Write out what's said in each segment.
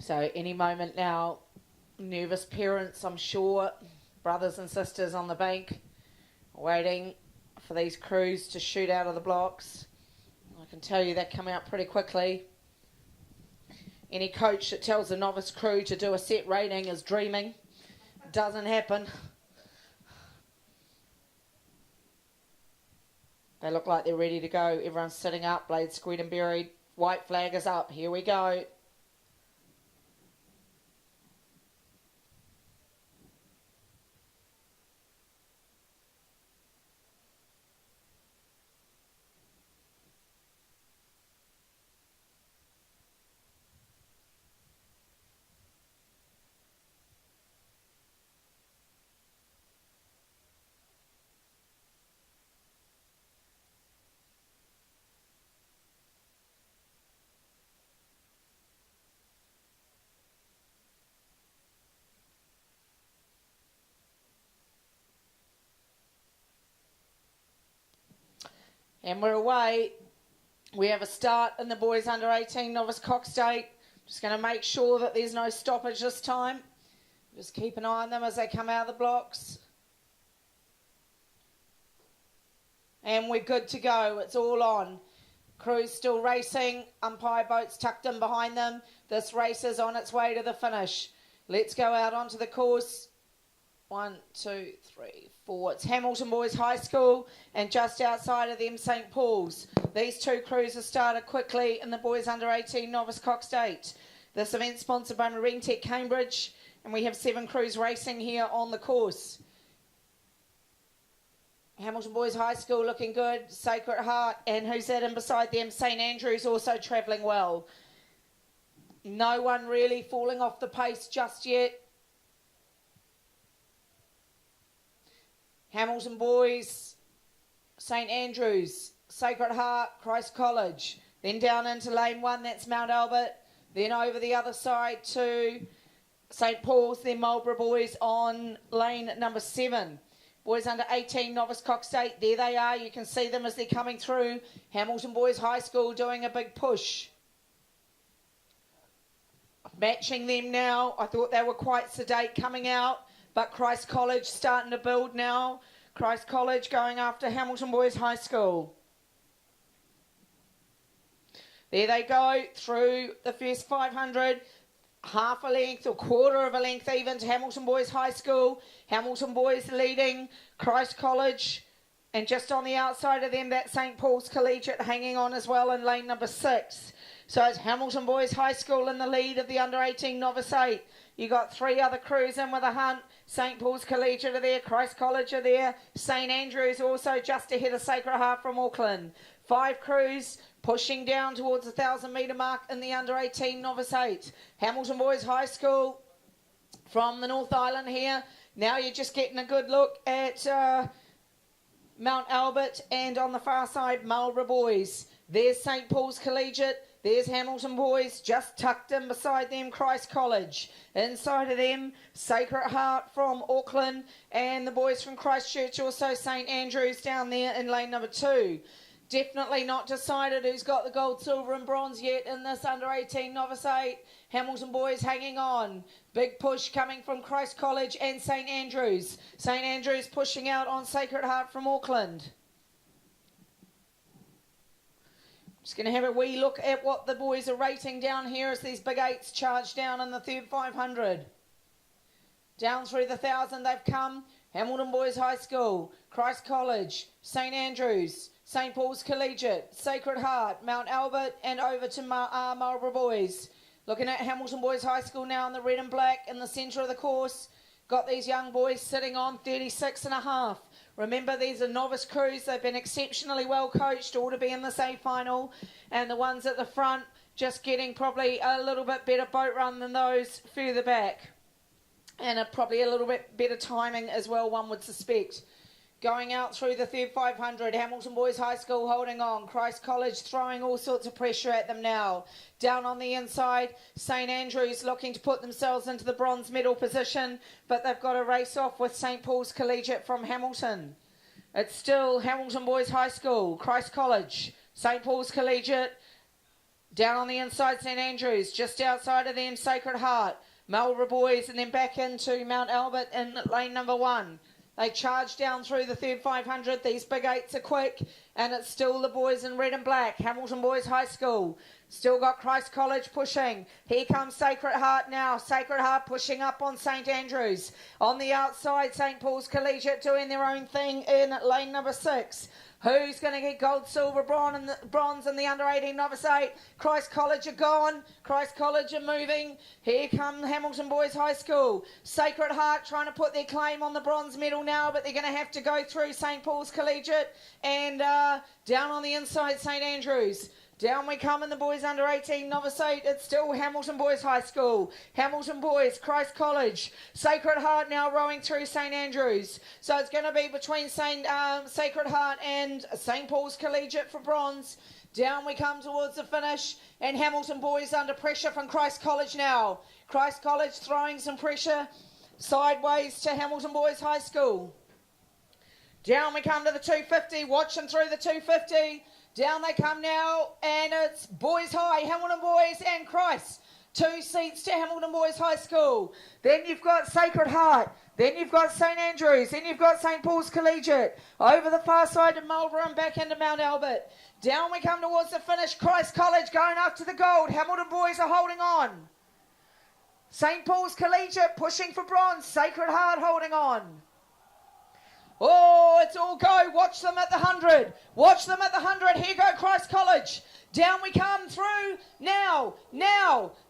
So any moment now, nervous parents, I'm sure, brothers and sisters on the bank, waiting for these crews to shoot out of the blocks. I can tell you that come out pretty quickly. Any coach that tells a novice crew to do a set rating is dreaming. Doesn't happen. They look like they're ready to go. Everyone's sitting up, blades squared and buried. White flag is up. Here we go. And we're away. We have a start in the boys under 18 novice Coxed. Just going to make sure that there's no stoppage this time. Just keep an eye on them as they come out of the blocks. And we're good to go. It's all on. Crews still racing. Umpire boats tucked in behind them. This race is on its way to the finish. Let's go out onto the course. 1, 2, 3, 4. It's Hamilton Boys High School and just outside of them St Paul's. These two crews have started quickly in the boys under 18 novice Coxed. This event sponsored by Marine Tech Cambridge, and we have 7 crews racing here on the course. Hamilton Boys High School looking good. Sacred Heart, and who's that in beside them? St Andrews also travelling well. No one really falling off the pace just yet. Hamilton Boys, St Andrews, Sacred Heart, Christ College. Then down into lane 1, that's Mount Albert. Then over the other side to St Paul's, then Marlborough Boys on lane number 7. Boys under 18, novice Coxed. There they are. You can see them as they're coming through. Hamilton Boys High School doing a big push. Matching them now. I thought they were quite sedate coming out. But Christ College starting to build now. Christ College going after Hamilton Boys High School. There they go through the first 500. Half a length or quarter of a length even to Hamilton Boys High School. Hamilton Boys leading Christ College. And just on the outside of them, that St Paul's Collegiate hanging on as well in lane number 6. So it's Hamilton Boys High School in the lead of the under 18 novice 8. You got 3 other crews in with a hunt. St Paul's Collegiate are there, Christ College are there, St Andrews also just ahead of Sacred Heart from Auckland. 5 crews pushing down towards the 1,000 metre mark in the under 18 novice 8. Hamilton Boys High School from the North Island here. Now you're just getting a good look at Mount Albert, and on the far side Marlborough Boys. There's St Paul's Collegiate. There's Hamilton Boys, just tucked in beside them, Christ College. Inside of them, Sacred Heart from Auckland, and the boys from Christchurch, also St Andrews down there in lane number 2. Definitely not decided who's got the gold, silver and bronze yet in this under 18 novice 8. Hamilton Boys hanging on. Big push coming from Christ College and St Andrews. St Andrews pushing out on Sacred Heart from Auckland. Just going to have a wee look at what the boys are rating down here as these big 8s charge down in the third 500. Down through the 1,000 they've come. Hamilton Boys High School, Christ College, St Andrews, St Paul's Collegiate, Sacred Heart, Mount Albert, and over to Marlborough Boys. Looking at Hamilton Boys High School now in the red and black in the centre of the course. Got these young boys sitting on 36.5. Remember, these are novice crews. They've been exceptionally well coached, all to be in the A final. And the ones at the front just getting probably a little bit better boat run than those further back. And probably a little bit better timing as well, one would suspect. Going out through the third 500, Hamilton Boys High School holding on. Christ College throwing all sorts of pressure at them now. Down on the inside, St Andrews looking to put themselves into the bronze medal position, but they've got to race off with St Paul's Collegiate from Hamilton. It's still Hamilton Boys High School, Christ College, St Paul's Collegiate, Down on the inside, St Andrews. Just outside of them, Sacred Heart. Marlborough boys, and then back into Mount Albert in lane number 1. They charge down through the third 500. These big 8s are quick, and it's still the boys in red and black. Hamilton Boys High School. Still got Christ College pushing. Here comes Sacred Heart now. Sacred Heart pushing up on St Andrews. On the outside, St Paul's Collegiate doing their own thing in lane number 6. Who's going to get gold, silver, bronze in the under-18 Novice 8? Christ College are gone. Christ College are moving. Here come Hamilton Boys High School. Sacred Heart trying to put their claim on the bronze medal now, but they're going to have to go through St Paul's Collegiate. And down on the inside, St Andrews. Down we come in the boys under 18 Novice 8. It's still Hamilton Boys High School. Hamilton Boys, Christ College. Sacred Heart now rowing through St Andrews. So it's going to be between Sacred Heart and St Paul's Collegiate for bronze. Down we come towards the finish. And Hamilton Boys under pressure from Christ College now. Christ College throwing some pressure sideways to Hamilton Boys High School. Down we come to the 250. Watch them through the 250. Down they come now, and it's Boys High, Hamilton Boys and Christ. 2 seats to Hamilton Boys High School. Then you've got Sacred Heart. Then you've got St Andrews. Then you've got St Paul's Collegiate. Over the far side of Marlborough and back into Mount Albert. Down we come towards the finish. Christ College going after the gold. Hamilton Boys are holding on. St Paul's Collegiate pushing for bronze. Sacred Heart holding on. Oh, it's all go. Watch them at the 100. Watch them at the 100. Here go Christ College. Down we come through. Now.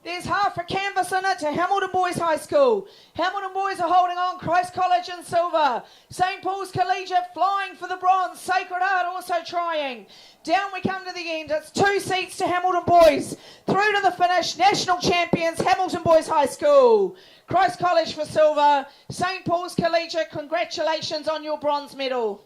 There's half a canvas in it to Hamilton Boys High School. Hamilton Boys are holding on. Christ College in silver. St Paul's Collegiate flying for the bronze. Sacred Heart also trying. Down we come to the end. It's 2 seats to Hamilton Boys. Through to the finish. National champions, Hamilton Boys High School. Christ College for silver. St Paul's Collegiate, congratulations on your bronze medal.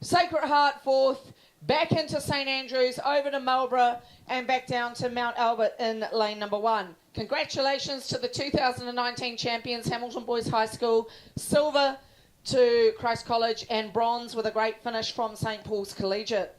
Sacred Heart 4th. Back into St Andrews, over to Marlborough, and back down to Mount Albert in lane number 1. Congratulations to the 2019 champions, Hamilton Boys High School. Silver to Christ College, and bronze with a great finish from St Paul's Collegiate.